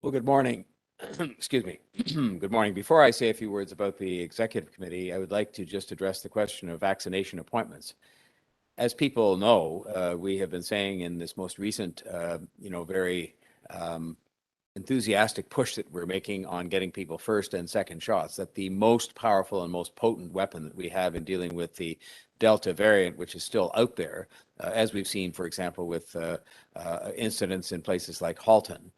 Well, good morning. Excuse me. Good morning. Before I say a few words about the executive committee, I would like to just address the question of vaccination appointments. As people know, we have been saying in this most recent, very um, enthusiastic push that we're making on getting people first and second shots, that the most powerful and most potent weapon that we have in dealing with the Delta variant, which is still out there, as we've seen, for example, with incidents in places like Halton,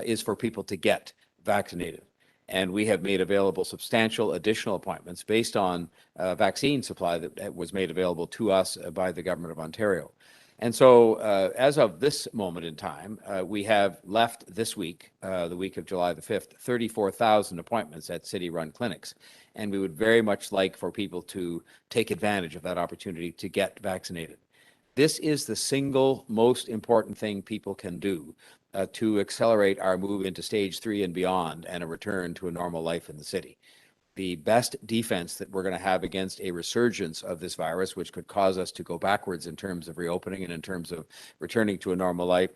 is for people to get vaccinated. And we have made available substantial additional appointments based on vaccine supply that was made available to us by the government of Ontario. And so, as of this moment in time, we have left this week, the week of July the 5th, 34,000 appointments at city-run clinics. And we would very much like for people to take advantage of that opportunity to get vaccinated. This is the single most important thing people can do to accelerate our move into stage 3 and beyond and a return to a normal life in the city. The best defense that we're going to have against a resurgence of this virus, which could cause us to go backwards in terms of reopening and in terms of returning to a normal life,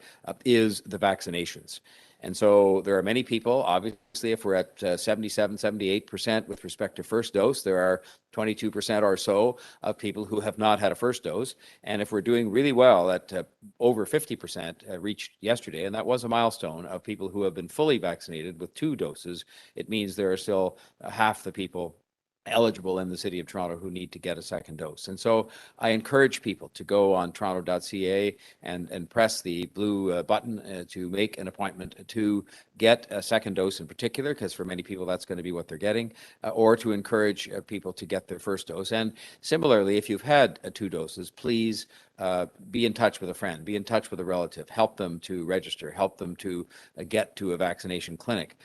is the vaccinations. And so there are many people, obviously, if we're at 77, 78% with respect to first dose, there are 22% or so of people who have not had a first dose. And if we're doing really well at over 50% reached yesterday, and that was a milestone of people who have been fully vaccinated with 2 doses, it means there are still half the people eligible in the city of Toronto who need to get a second dose. And so I encourage people to go on toronto.ca and press the blue button to make an appointment to get a second dose in particular, because for many people that's going to be what they're getting, or to encourage people to get their first dose. And similarly, if you've had 2 doses, please be in touch with a friend, be in touch with a relative, help them to register, help them to get to a vaccination clinic.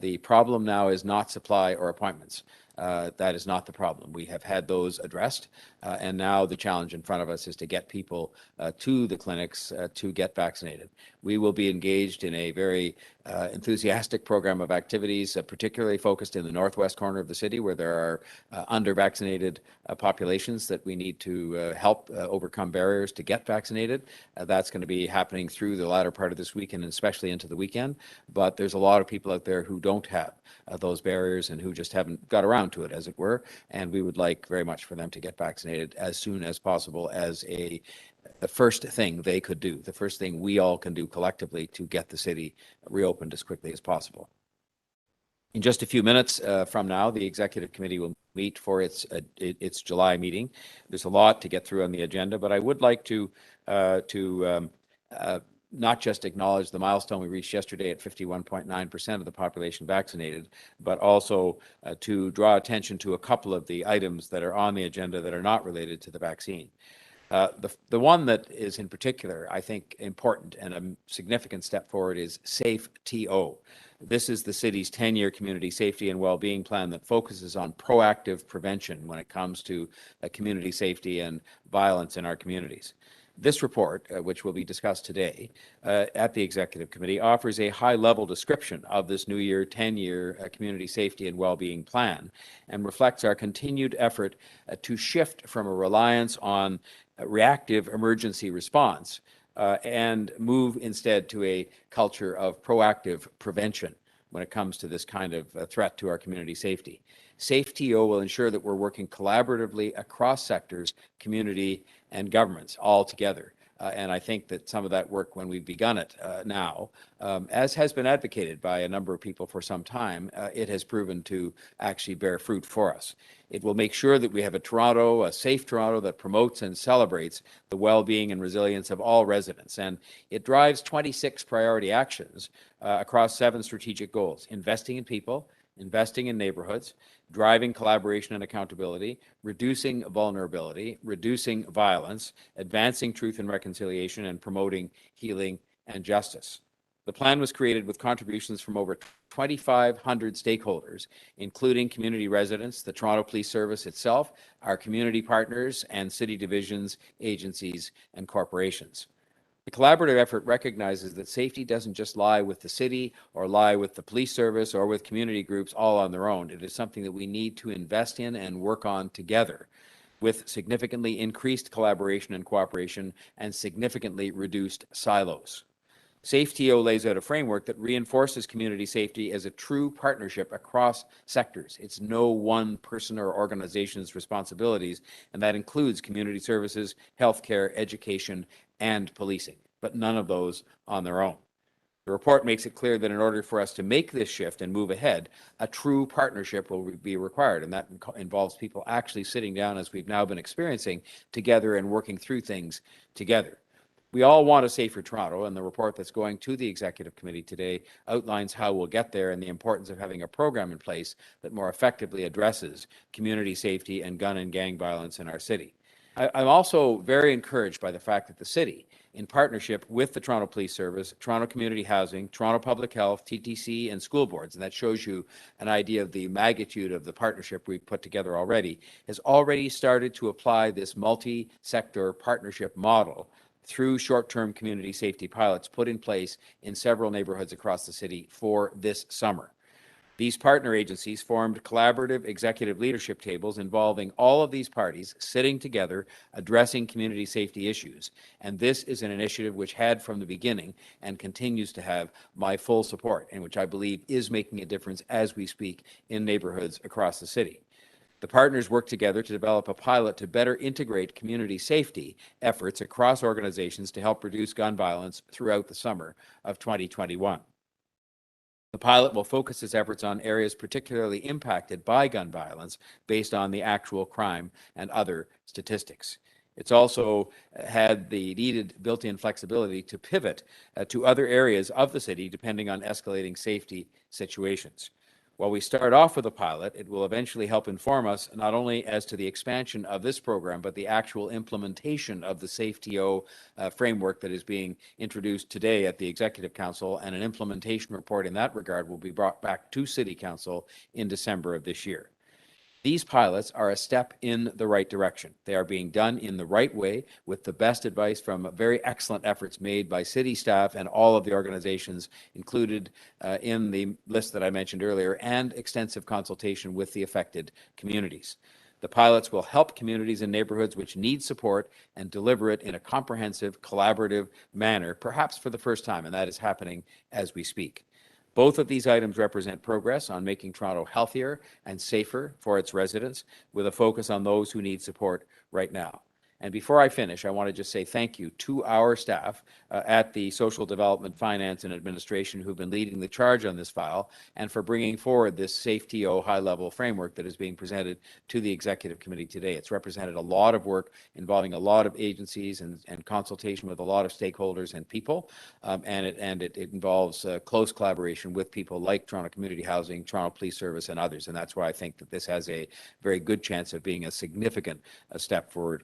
The problem now is not supply or appointments. That is not the problem. We have had those addressed, and now the challenge in front of us is to get people to the clinics to get vaccinated. We will be engaged in a very enthusiastic program of activities, particularly focused in the northwest corner of the city, where there are under-vaccinated populations that we need to help overcome barriers to get vaccinated. That's going to be happening through the latter part of this weekend, and especially into the weekend. But there's a lot of people out there who don't have those barriers and who just haven't got around to it, as it were. And we would like very much for them to get vaccinated as soon as possible as the first thing they could do, the first thing we all can do collectively to get the city reopened as quickly as possible. In just a few minutes from now, the executive committee will meet for its July meeting. There's a lot to get through on the agenda, but I would like to not just acknowledge the milestone we reached yesterday at 51.9% of the population vaccinated, but also to draw attention to a couple of the items that are on the agenda that are not related to the vaccine. The one that is in particular, I think, important and a significant step forward is SafeTO. This is the city's 10-year community safety and well-being plan that focuses on proactive prevention when it comes to community safety and violence in our communities. This report, which will be discussed today at the Executive Committee, offers a high-level description of this new year, 10-year community safety and well-being plan, and reflects our continued effort to shift from a reliance on reactive emergency response and move instead to a culture of proactive prevention when it comes to this kind of threat to our community safety. SafeTO will ensure that we're working collaboratively across sectors, community, and governments all together. And I think that some of that work, when we've begun it now, as has been advocated by a number of people for some time, it has proven to actually bear fruit for us. It will make sure that we have a safe Toronto that promotes and celebrates the well-being and resilience of all residents. And it drives 26 priority actions across 7 strategic goals: investing in people, investing in neighborhoods, driving collaboration and accountability, reducing vulnerability, reducing violence, advancing truth and reconciliation, and promoting healing and justice. The plan was created with contributions from over 2,500 stakeholders, including community residents, the Toronto Police Service itself, our community partners, and city divisions, agencies, and corporations. The collaborative effort recognizes that safety doesn't just lie with the city or lie with the police service or with community groups all on their own. It is something that we need to invest in and work on together, with significantly increased collaboration and cooperation and significantly reduced silos. SafeTO lays out a framework that reinforces community safety as a true partnership across sectors. It's no one person or organization's responsibilities, and that includes community services, healthcare, education, and policing, but none of those on their own. The report makes it clear that in order for us to make this shift and move ahead, a true partnership will be required, and that involves people actually sitting down, as we've now been experiencing, together and working through things together. We all want a safer Toronto, and the report that's going to the Executive Committee today outlines how we'll get there and the importance of having a program in place that more effectively addresses community safety and gun and gang violence in our city. I'm also very encouraged by the fact that the city, in partnership with the Toronto Police Service, Toronto Community Housing, Toronto Public Health, TTC, and school boards, and that shows you an idea of the magnitude of the partnership we've put together already, has already started to apply this multi-sector partnership model through short-term community safety pilots put in place in several neighborhoods across the city for this summer. These partner agencies formed collaborative executive leadership tables involving all of these parties sitting together, addressing community safety issues. And this is an initiative which had from the beginning and continues to have my full support, and which I believe is making a difference as we speak in neighborhoods across the city. The partners work together to develop a pilot to better integrate community safety efforts across organizations to help reduce gun violence throughout the summer of 2021. The pilot will focus its efforts on areas particularly impacted by gun violence based on the actual crime and other statistics. It's also had the needed built-in flexibility to pivot to other areas of the city depending on escalating safety situations. While we start off with a pilot, it will eventually help inform us not only as to the expansion of this program, but the actual implementation of the SafeTO framework that is being introduced today at the Executive Council, and an implementation report in that regard will be brought back to City Council in December of this year. These pilots are a step in the right direction. They are being done in the right way with the best advice from very excellent efforts made by city staff and all of the organizations included in the list that I mentioned earlier, and extensive consultation with the affected communities. The pilots will help communities and neighborhoods which need support and deliver it in a comprehensive, collaborative manner, perhaps for the first time, and that is happening as we speak. Both of these items represent progress on making Toronto healthier and safer for its residents, with a focus on those who need support right now. And before I finish, I want to just say thank you to our staff at the Social Development, Finance, and Administration who've been leading the charge on this file, and for bringing forward this SafeTO high-level framework that is being presented to the Executive Committee today. It's represented a lot of work involving a lot of agencies and consultation with a lot of stakeholders and people, and it involves close collaboration with people like Toronto Community Housing, Toronto Police Service, and others. And that's why I think that this has a very good chance of being a significant step forward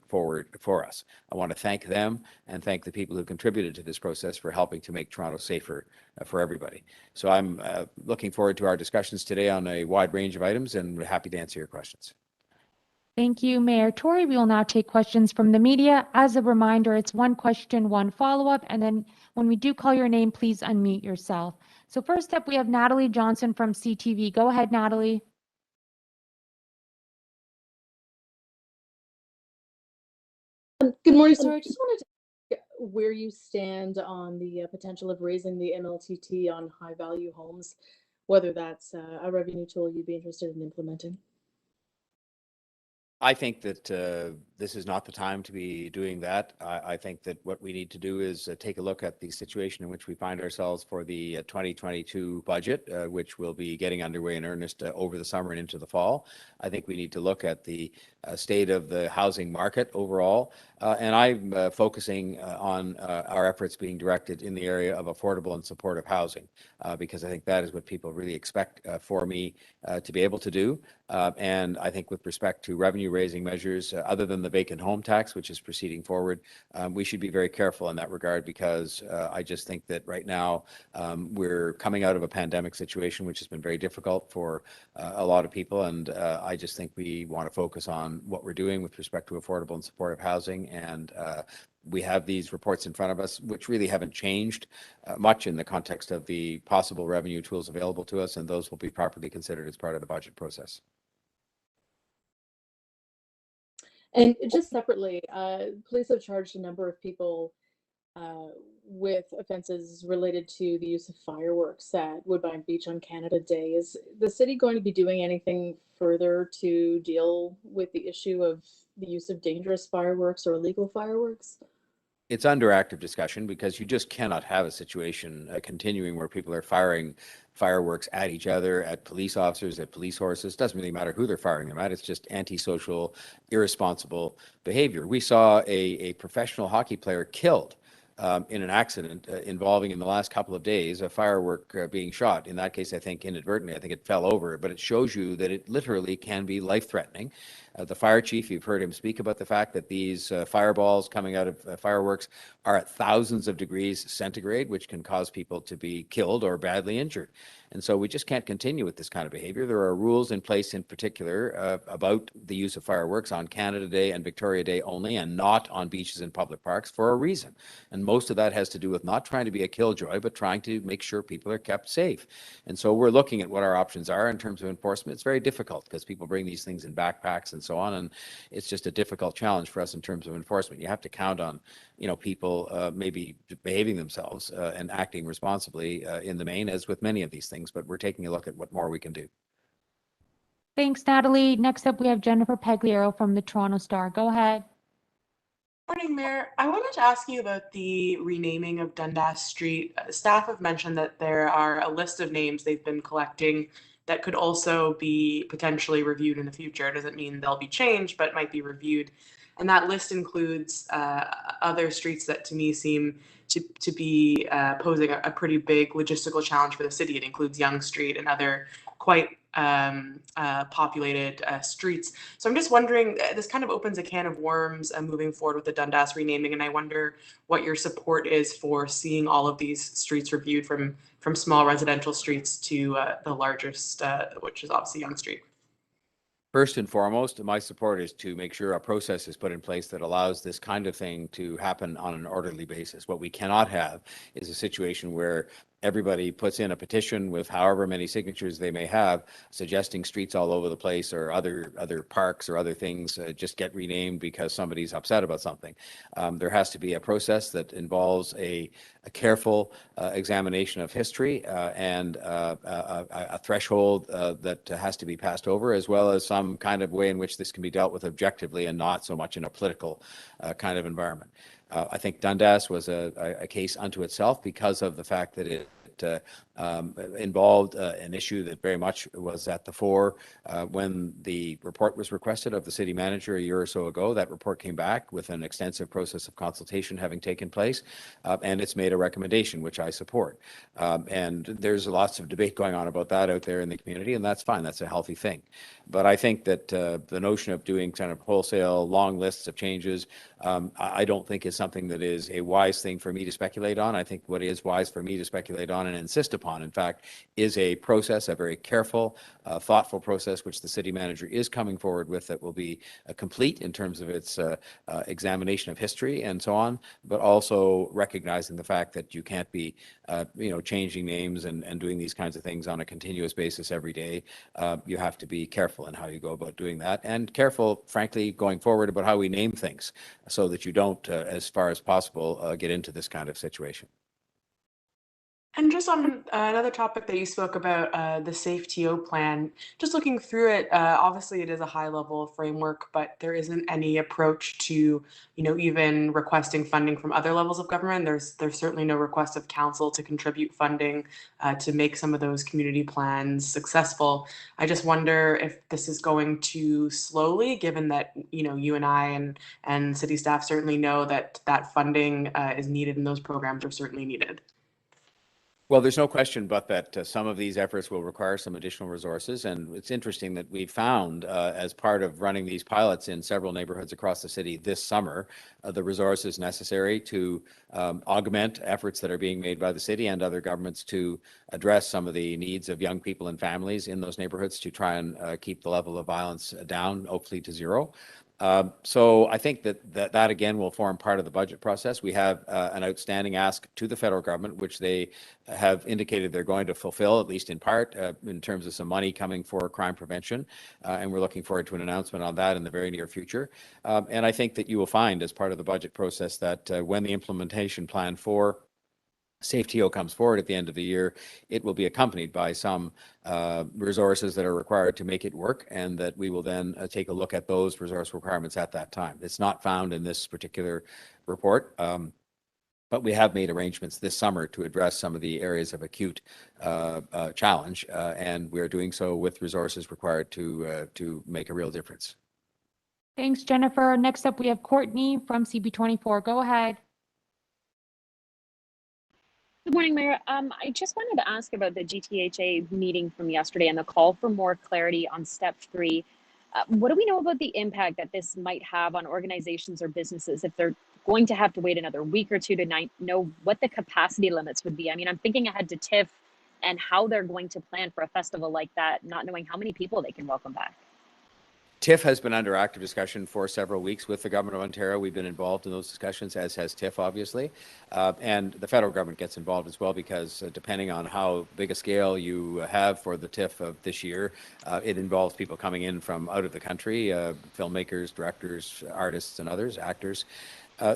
for us. I want to thank them and thank the people who contributed to this process for helping to make Toronto safer for everybody. So I'm looking forward to our discussions today on a wide range of items, and happy to answer your questions. Thank you, Mayor Tory. We will now take questions from the media. As a reminder, it's one question, one follow-up, and then when we do call your name, please unmute yourself. So first up, we have Natalie Johnson from CTV. Go ahead, Natalie. Good morning, sir. I just wanted to get where you stand on the potential of raising the MLTT on high-value homes, whether that's a revenue tool you'd be interested in implementing. I think that this is not the time to be doing that. I think that what we need to do is take a look at the situation in which we find ourselves for the 2022 budget, which will be getting underway in earnest over the summer and into the fall. I think we need to look at the state of the housing market overall, and I'm focusing on our efforts being directed in the area of affordable and supportive housing, because I think that is what people really expect for me to be able to do. And I think with respect to revenue raising measures, other than the vacant home tax, which is proceeding forward, we should be very careful in that regard, because I just think that right now we're coming out of a pandemic situation, which has been very difficult for a lot of people. And I just think we want to focus on what we're doing with respect to affordable and supportive housing. And we have these reports in front of us, which really haven't changed much in the context of the possible revenue tools available to us, and those will be properly considered as part of the budget process. And just separately, police have charged a number of people with offenses related to the use of fireworks at Woodbine Beach on Canada Day. Is the city going to be doing anything further to deal with the issue of the use of dangerous fireworks or illegal fireworks? It's under active discussion because you just cannot have a situation continuing where people are firing fireworks at each other, at police officers, at police horses. Doesn't really matter who they're firing them at. It's just antisocial, irresponsible behavior. We saw a professional hockey player killed in an accident involving, in the last couple of days, a firework being shot. In that case, I think inadvertently, I think it fell over, but it shows you that it literally can be life-threatening. The fire chief, you've heard him speak about the fact that these fireballs coming out of fireworks are at thousands of degrees centigrade, which can cause people to be killed or badly injured. And so we just can't continue with this kind of behavior. There are rules in place in particular about the use of fireworks on Canada Day and Victoria Day only, and not on beaches and public parks, for a reason. And most of that has to do with not trying to be a killjoy, but trying to make sure people are kept safe. And so we're looking at what our options are in terms of enforcement. It's very difficult because people bring these things in backpacks and so on, and it's just a difficult challenge for us in terms of enforcement. You have to count on, people maybe behaving themselves and acting responsibly in the main, as with many of these things, but we're taking a look at what more we can do. Thanks, Natalie. Next up, we have Jennifer Pagliaro from the Toronto Star. Go ahead. Morning, Mayor. I wanted to ask you about the renaming of Dundas Street. Staff have mentioned that there are a list of names they've been collecting that could also be potentially reviewed in the future. It doesn't mean they'll be changed, but might be reviewed. And that list includes other streets that to me seem to be posing a pretty big logistical challenge for the city. It includes Yonge Street and other quite populated streets. So I'm just wondering, this kind of opens a can of worms moving forward with the Dundas renaming, and I wonder what your support is for seeing all of these streets reviewed from small residential streets to the largest, which is obviously Yonge Street. First and foremost, my support is to make sure a process is put in place that allows this kind of thing to happen on an orderly basis. What we cannot have is a situation where everybody puts in a petition with however many signatures they may have, suggesting streets all over the place or other parks or other things just get renamed because somebody's upset about something. There has to be a process that involves a careful examination of history and a threshold that has to be passed over, as well as some kind of way in which this can be dealt with objectively and not so much in a political kind of environment. I think Dundas was a case unto itself because of the fact that it involved an issue that very much was at the fore when the report was requested of the city manager a year or so ago. That report came back with an extensive process of consultation having taken place, and it's made a recommendation, which I support. And there's lots of debate going on about that out there in the community, and that's fine. That's a healthy thing. But I think that the notion of doing kind of wholesale long lists of changes, I don't think is something that is a wise thing for me to speculate on. I think what is wise for me to speculate on and insist upon, in fact, is a process, a very careful, thoughtful process, which the city manager is coming forward with, that will be complete in terms of its examination of history and so on, but also recognizing the fact that you can't be, changing names and doing these kinds of things on a continuous basis every day. You have to be careful in how you go about doing that, and careful, frankly, going forward about how we name things so that you don't, as far as possible, get into this kind of situation. And just on another topic that you spoke about, the SafeTO plan, just looking through it, obviously it is a high-level framework, but there isn't any approach to, even requesting funding from other levels of government. There's certainly no request of council to contribute funding to make some of those community plans successful. I just wonder if this is going too slowly, given that, you and I and city staff certainly know that funding is needed and those programs are certainly needed. Well, there's no question but that some of these efforts will require some additional resources. And it's interesting that we found, as part of running these pilots in several neighborhoods across the city this summer, the resources necessary to augment efforts that are being made by the city and other governments to address some of the needs of young people and families in those neighborhoods to try and keep the level of violence down, hopefully to zero. So I think that again will form part of the budget process. We have an outstanding ask to the federal government, which they have indicated they're going to fulfill, at least in part, in terms of some money coming for crime prevention. And we're looking forward to an announcement on that in the very near future. And I think that you will find as part of the budget process that when the implementation plan for SafeTO comes forward at the end of the year, it will be accompanied by some resources that are required to make it work, and that we will then take a look at those resource requirements at that time. It's not found in this particular report, but we have made arrangements this summer to address some of the areas of acute challenge, and we're doing so with resources required to make a real difference. Thanks, Jennifer. Next up, we have Courtney from CB24. Go ahead. Good morning, Mayor. I just wanted to ask about the GTHA meeting from yesterday and the call for more clarity on step 3. What do we know about the impact that this might have on organizations or businesses if they're going to have to wait another week or two to know what the capacity limits would be? I mean, I'm thinking ahead to TIFF and how they're going to plan for a festival like that, not knowing how many people they can welcome back. TIFF has been under active discussion for several weeks with the government of Ontario. We've been involved in those discussions, as has TIFF, obviously. And the federal government gets involved as well, because depending on how big a scale you have for the TIFF of this year, it involves people coming in from out of the country, filmmakers, directors, artists, and others, actors.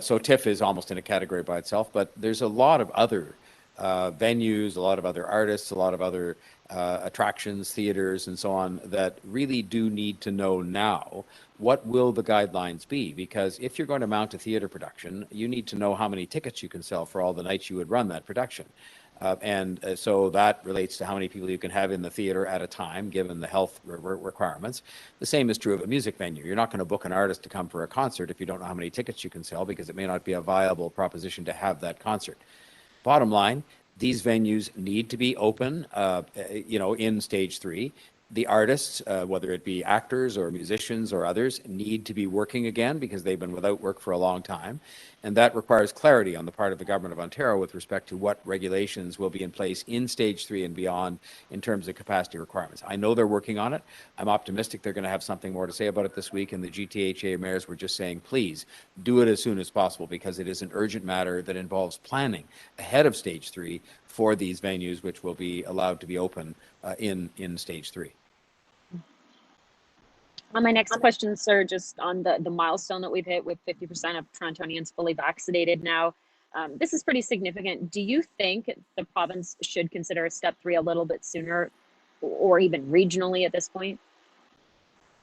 So TIFF is almost in a category by itself, but there's a lot of other venues, a lot of other artists, a lot of other attractions, theaters, and so on, that really do need to know now what will the guidelines be. Because if you're going to mount a theater production, you need to know how many tickets you can sell for all the nights you would run that production. So that relates to how many people you can have in the theater at a time, given the health requirements. The same is true of a music venue. You're not going to book an artist to come for a concert if you don't know how many tickets you can sell, because it may not be a viable proposition to have that concert. Bottom line, these venues need to be open, in stage 3. The artists, whether it be actors or musicians or others, need to be working again, because they've been without work for a long time. And that requires clarity on the part of the Government of Ontario with respect to what regulations will be in place in stage 3 and beyond in terms of capacity requirements. I know they're working on it. I'm optimistic they're going to have something more to say about it this week. And the GTHA mayors were just saying, please do it as soon as possible, because it is an urgent matter that involves planning ahead of stage 3 for these venues, which will be allowed to be open in stage 3. My next question, sir, just on the milestone that we've hit with 50% of Torontonians fully vaccinated now. This is pretty significant. Do you think the province should consider step 3 a little bit sooner, or even regionally at this point?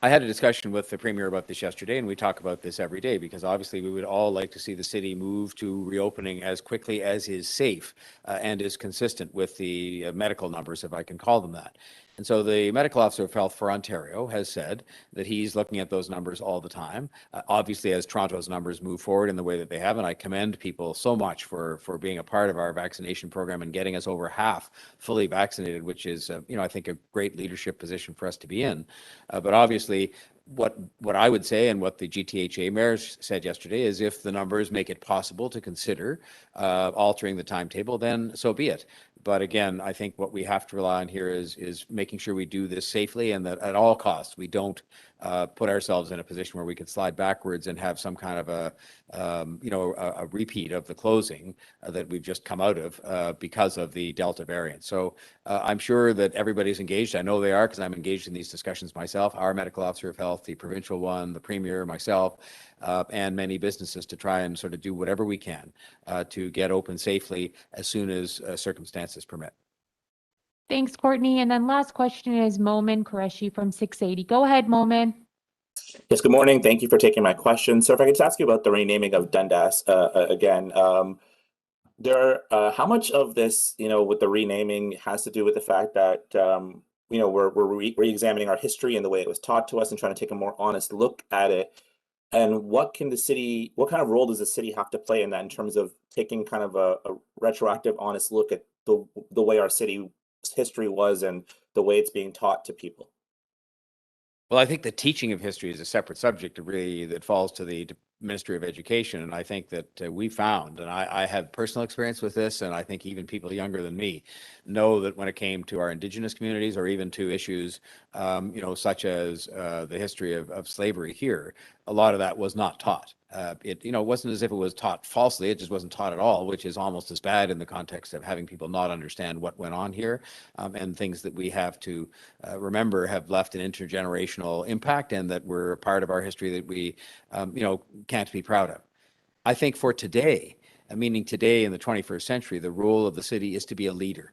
I had a discussion with the Premier about this yesterday, and we talk about this every day, because obviously we would all like to see the city move to reopening as quickly as is safe and is consistent with the medical numbers, if I can call them that. And so the Medical Officer of Health for Ontario has said that he's looking at those numbers all the time. Obviously, as Toronto's numbers move forward in the way that they have, and I commend people so much for being a part of our vaccination program and getting us over half fully vaccinated, which is, I think, a great leadership position for us to be in. But obviously, what I would say, and what the GTHA mayors said yesterday, is if the numbers make it possible to consider altering the timetable, then so be it. But again, I think what we have to rely on here is making sure we do this safely, and that at all costs we don't put ourselves in a position where we could slide backwards and have some kind of a repeat of the closing that we've just come out of because of the Delta variant. So I'm sure that everybody's engaged. I know they are, because I'm engaged in these discussions myself. Our Medical Officer of Health, the provincial one, the Premier, myself, and many businesses, to try and sort of do whatever we can to get open safely as soon as circumstances permit. Thanks, Courtney. And then last question is Momin Qureshi from 680. Go ahead, Momin. Yes, good morning. Thank you for taking my question. So if I could just ask you about the renaming of Dundas again. How much of this, with the renaming has to do with the fact that, we're re-examining our history and the way it was taught to us and trying to take a more honest look at it? And what kind of role does the city have to play in that, in terms of taking kind of a retroactive, honest look at the way our city's history was and the way it's being taught to people? Well, I think the teaching of history is a separate subject that falls to the Ministry of Education. And I think that we found, and I have personal experience with this, and I think even people younger than me know that when it came to our Indigenous communities, or even to issues, such as the history of slavery here, a lot of that was not taught. It wasn't as if it was taught falsely. It just wasn't taught at all, which is almost as bad in the context of having people not understand what went on here, and things that we have to remember have left an intergenerational impact and that were a part of our history that we, can't be proud of. I think for today, meaning today in the 21st century, the role of the city is to be a leader.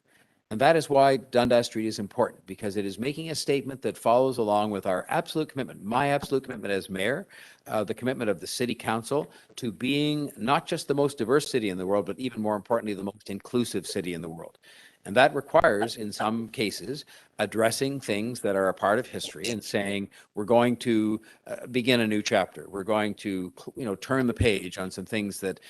And that is why Dundas Street is important, because it is making a statement that follows along with our absolute commitment, my absolute commitment as mayor, the commitment of the city council to being not just the most diverse city in the world, but even more importantly, the most inclusive city in the world. And that requires, in some cases, addressing things that are a part of history and saying, we're going to begin a new chapter. We're going to, turn the page on some things that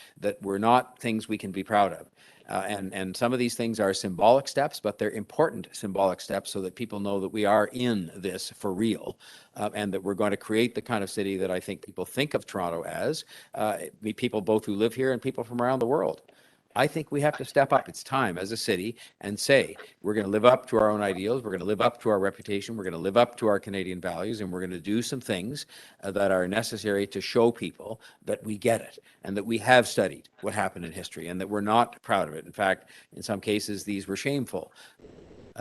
were not things we can be proud of. And some of these things are symbolic steps, but they're important symbolic steps so that people know that we are in this for real, and that we're going to create the kind of city that I think people think of Toronto as, people both who live here and people from around the world. I think we have to step up. It's time as a city and say, we're going to live up to our own ideals. We're going to live up to our reputation. We're going to live up to our Canadian values, and we're going to do some things that are necessary to show people that we get it and that we have studied what happened in history and that we're not proud of it. In fact, in some cases, these were shameful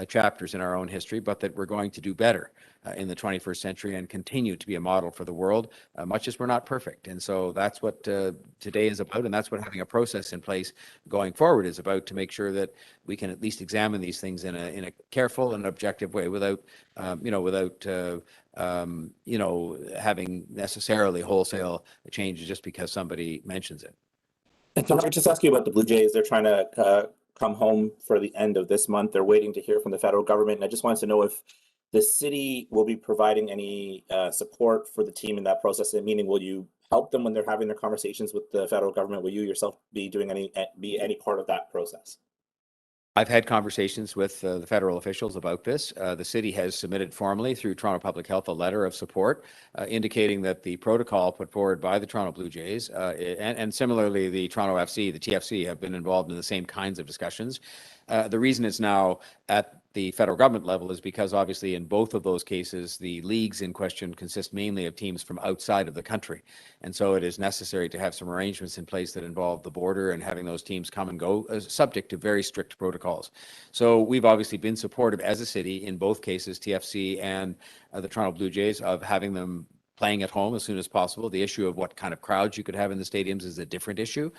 chapters in our own history, but that we're going to do better in the 21st century and continue to be a model for the world, much as we're not perfect. And so that's what today is about, and that's what having a process in place going forward is about, to make sure that we can at least examine these things in a careful and objective way without having necessarily wholesale changes just because somebody mentions it. And can I just ask you about the Blue Jays? They're trying to come home for the end of this month. They're waiting to hear from the federal government. And I just wanted to know if the city will be providing any support for the team in that process. Meaning, will you help them when they're having their conversations with the federal government? Will you yourself be doing any part of that process? I've had conversations with the federal officials about this. The city has submitted formally through Toronto Public Health a letter of support indicating that the protocol put forward by the Toronto Blue Jays and similarly the Toronto FC, the TFC, have been involved in the same kinds of discussions. The reason it's now at the federal government level is because obviously in both of those cases, the leagues in question consist mainly of teams from outside of the country. And so it is necessary to have some arrangements in place that involve the border and having those teams come and go, subject to very strict protocols. So we've obviously been supportive as a city in both cases, TFC and the Toronto Blue Jays, of having them playing at home as soon as possible. The issue of what kind of crowds you could have in the stadiums is a different issue.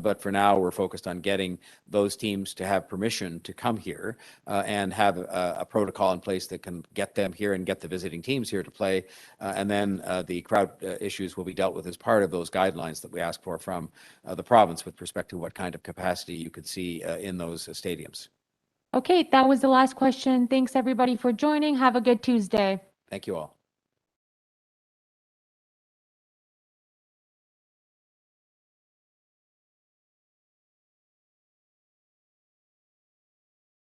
But for now, we're focused on getting those teams to have permission to come here and have a protocol in place that can get them here and get the visiting teams here to play. And then the crowd issues will be dealt with as part of those guidelines that we ask for from the province with respect to what kind of capacity you could see in those stadiums. Okay, that was the last question. Thanks everybody for joining. Have a good Tuesday. Thank you all.